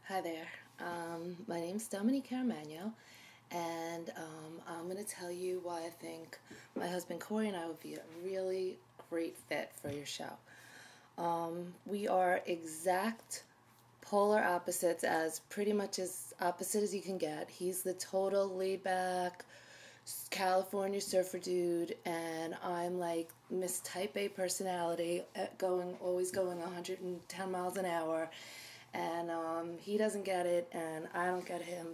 Hi there. My name's Dominique C, and I'm going to tell you why I think my husband Corey and I would be a really great fit for your show. We are exact polar opposites, as pretty much as opposite as you can get. He's the total laid back California surfer dude, and I'm like Miss Type A personality, always going 110 miles an hour, and he doesn't get it, and I don't get him.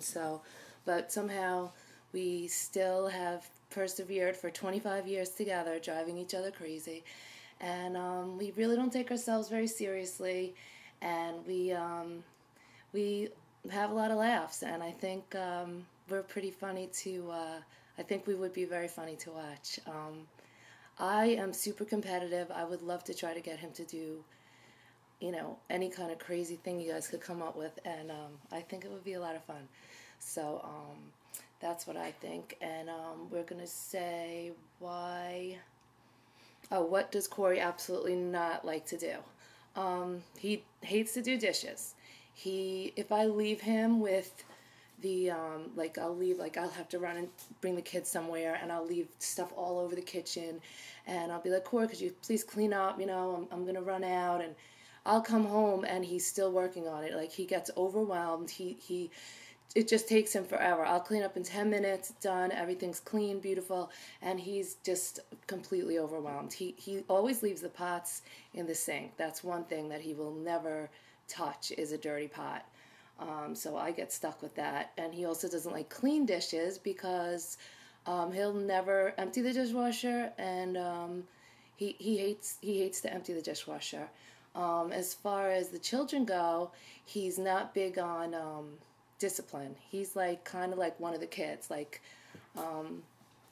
But somehow we still have persevered for 25 years together, driving each other crazy, and we really don't take ourselves very seriously, and we have a lot of laughs, and I think we're pretty funny to. I think we would be very funny to watch. I am super competitive. I would love to try to get him to do, any kind of crazy thing you guys could come up with, and I think it would be a lot of fun. So that's what I think, and we're gonna say why. Oh, what does Corey absolutely not like to do? He hates to do dishes. If I leave him with I'll have to run and bring the kids somewhere, and I'll leave stuff all over the kitchen, and I'll be like, Corey, could you please clean up? I'm gonna run out, and I'll come home and he's still working on it. Like, he gets overwhelmed. It just takes him forever. I'll clean up in 10 minutes, done, everything's clean, beautiful, and he's just completely overwhelmed. He always leaves the pots in the sink. That's one thing that he will never touch, is a dirty pot. So I get stuck with that. And he also doesn't like clean dishes because he'll never empty the dishwasher, and he hates to empty the dishwasher. As far as the children go, he's not big on discipline. He's like kind of like one of the kids. It's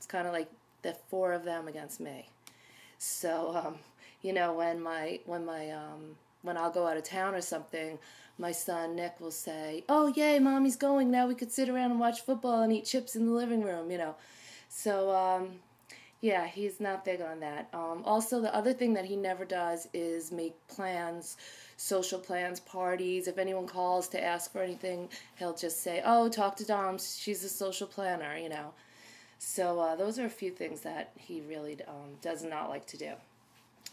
kind of like the four of them against me. So when I'll go out of town or something, my son Nick will say, "Oh yay, mommy's going. Now we could sit around and watch football and eat chips in the living room." So yeah, he's not big on that. Also, the other thing that he never does is make plans, social plans, parties. If anyone calls to ask for anything, he'll just say, "Oh, talk to Dom. She's a social planner." So those are a few things that he really does not like to do.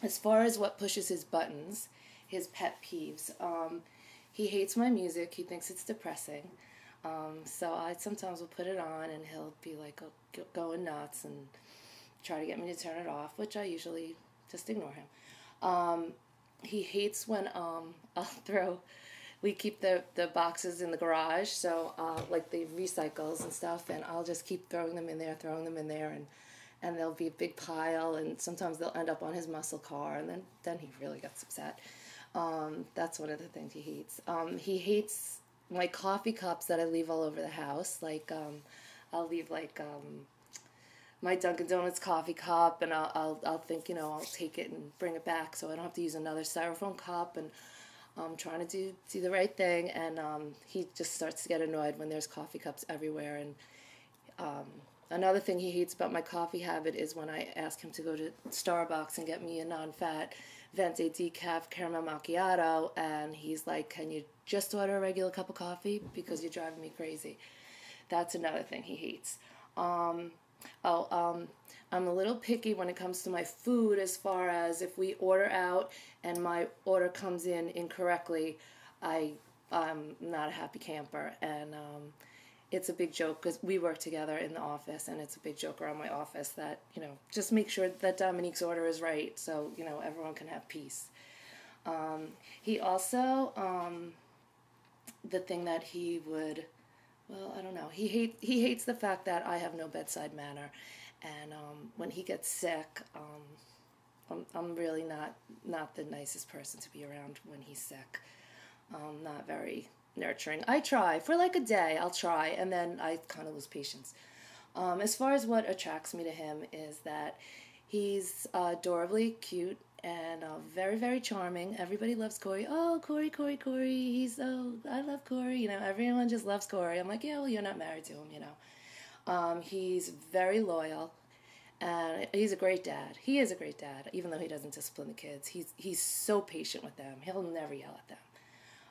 As far as what pushes his buttons, his pet peeves, he hates my music. He thinks it's depressing. So I sometimes will put it on, and he'll be like going nuts and try to get me to turn it off, which I usually just ignore him. He hates when we keep the boxes in the garage, so like the recycles and stuff, and I'll just keep throwing them in there, and there'll be a big pile, and sometimes they'll end up on his muscle car, and then he really gets upset. That's one of the things he hates. He hates my coffee cups that I leave all over the house. I'll leave my Dunkin' Donuts coffee cup, and I'll think, I'll take it and bring it back so I don't have to use another styrofoam cup, and I'm trying to do the right thing, and he just starts to get annoyed when there's coffee cups everywhere. And another thing he hates about my coffee habit is when I ask him to go to Starbucks and get me a non-fat Venti decaf caramel macchiato, and he's like, "Can you just order a regular cup of coffee, because you're driving me crazy?" That's another thing he hates. I'm a little picky when it comes to my food, as far as if we order out and my order comes in incorrectly, I'm not a happy camper, and it's a big joke because we work together in the office, and it's a big joke around my office that, just make sure that Dominique's order is right, so, everyone can have peace. He also, the thing that he would, well, I don't know, he hates the fact that I have no bedside manner, and when he gets sick, I'm really not the nicest person to be around when he's sick. Not very nurturing. I try for like a day. I'll try, and then I kind of lose patience. As far as what attracts me to him is that he's adorably cute and very, very charming. Everybody loves Corey. Oh, Corey, Corey, Corey. I love Corey. Everyone just loves Corey. I'm like, yeah, well, you're not married to him. He's very loyal, and he's a great dad. He is a great dad, even though he doesn't discipline the kids. He's so patient with them. He'll never yell at them.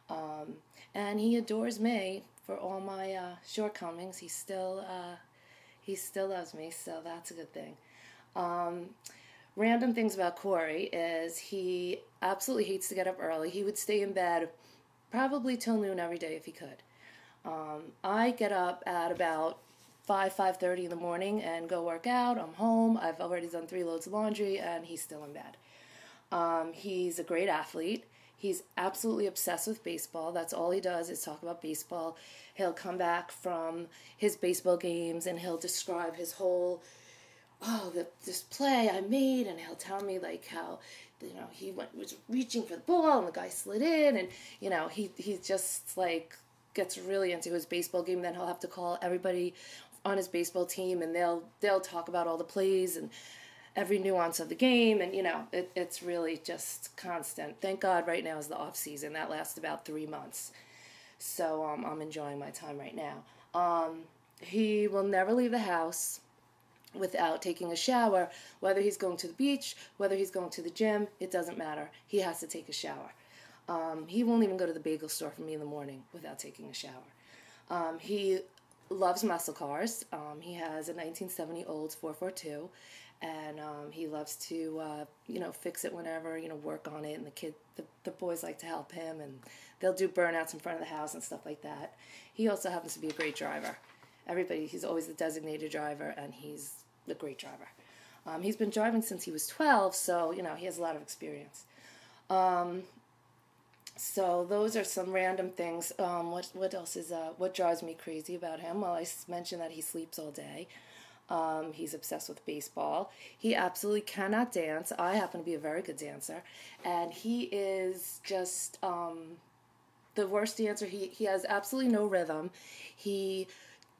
And he adores me for all my shortcomings. He still loves me, so that's a good thing. Random things about Corey is he absolutely hates to get up early. He would stay in bed probably till noon every day if he could. I get up at about 5:30 in the morning and go work out. I'm home. I've already done 3 loads of laundry, and he's still in bed. He's a great athlete. He's absolutely obsessed with baseball. That's all he does is talk about baseball. He'll come back from his baseball games and he'll describe his whole, this play I made, and he'll tell me like how, he was reaching for the ball and the guy slid in, and he just like gets really into his baseball game. Then he'll have to call everybody on his baseball team, and they'll talk about all the plays and every nuance of the game, and it's really just constant. Thank God right now is the off season. That lasts about 3 months, so I'm enjoying my time right now. He will never leave the house without taking a shower. Whether he's going to the beach, whether he's going to the gym, it doesn't matter. He has to take a shower. He won't even go to the bagel store for me in the morning without taking a shower. He loves muscle cars. He has a 1970 Olds 442, and he loves to fix it whenever, work on it, and the boys like to help him, and they'll do burnouts in front of the house and stuff like that. He also happens to be a great driver. He's always the designated driver, and he's a great driver. He's been driving since he was 12, so he has a lot of experience. So those are some random things. What else is what drives me crazy about him? Well, I mentioned that he sleeps all day. He's obsessed with baseball. He absolutely cannot dance. I happen to be a very good dancer, and he is just the worst dancer. He has absolutely no rhythm. He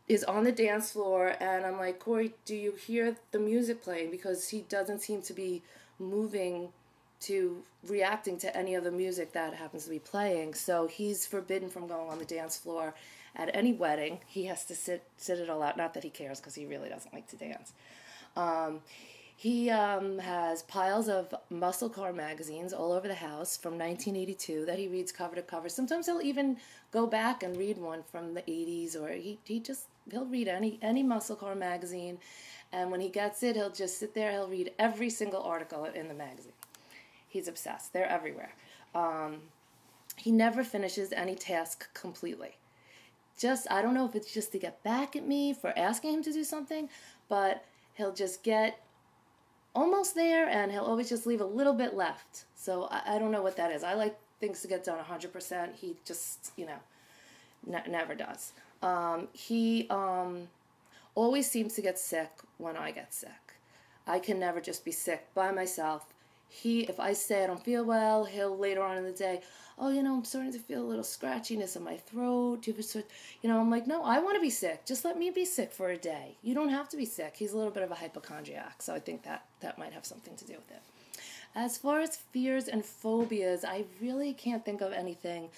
is on the dance floor, and I'm like, Corey, do you hear the music playing? Because he doesn't seem to be moving to reacting to any of the music that happens to be playing. So he's forbidden from going on the dance floor at any wedding. He has to sit it all out. Not that he cares, because he really doesn't like to dance. He has piles of muscle car magazines all over the house from 1982 that he reads cover to cover. Sometimes he'll even go back and read one from the 80s, or he'll read any muscle car magazine, and when he gets it, he'll just sit there. He'll read every single article in the magazine. He's obsessed. They're everywhere. He never finishes any task completely. I don't know if it's just to get back at me for asking him to do something, but he'll just get almost there, and he'll always just leave a little bit left. So I don't know what that is. I like things to get done 100%. He just, never does. He always seems to get sick when I get sick. I can never just be sick by myself. If I say I don't feel well, he'll later on in the day, I'm starting to feel a little scratchiness in my throat. I'm like, no, I want to be sick. Just let me be sick for a day. You don't have to be sick. He's a little bit of a hypochondriac, so I think that might have something to do with it. As far as fears and phobias, I really can't think of anything.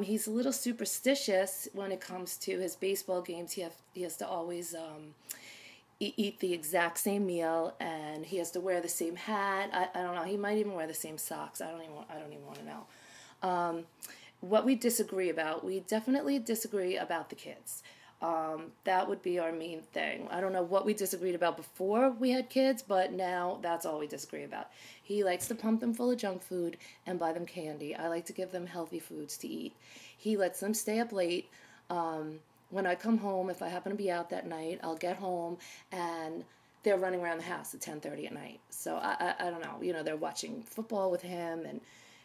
He's a little superstitious when it comes to his baseball games. He has to always eat the exact same meal, and he has to wear the same hat. I don't know. He might even wear the same socks. I don't even want to know. What we disagree about, we definitely disagree about the kids. That would be our main thing. I don't know what we disagreed about before we had kids, but now that's all we disagree about. He likes to pump them full of junk food and buy them candy. I like to give them healthy foods to eat. He lets them stay up late. When I come home, if I happen to be out that night, I'll get home and they're running around the house at 10:30 at night. So I don't know. They're watching football with him, and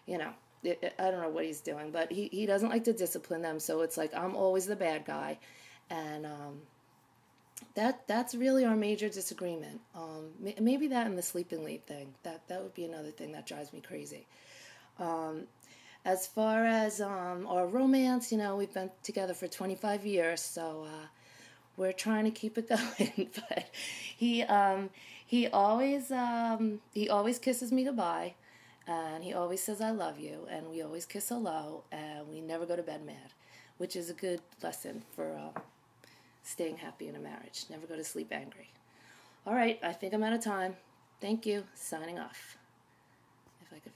I don't know what he's doing, but he doesn't like to discipline them. So it's like I'm always the bad guy, and that's really our major disagreement. Maybe that and the sleeping late thing. That would be another thing that drives me crazy. As far as our romance, we've been together for 25 years, so we're trying to keep it going. But he always kisses me goodbye, and he always says I love you, and we always kiss hello, and we never go to bed mad, which is a good lesson for staying happy in a marriage. Never go to sleep angry. All right, I think I'm out of time. Thank you. Signing off. If I could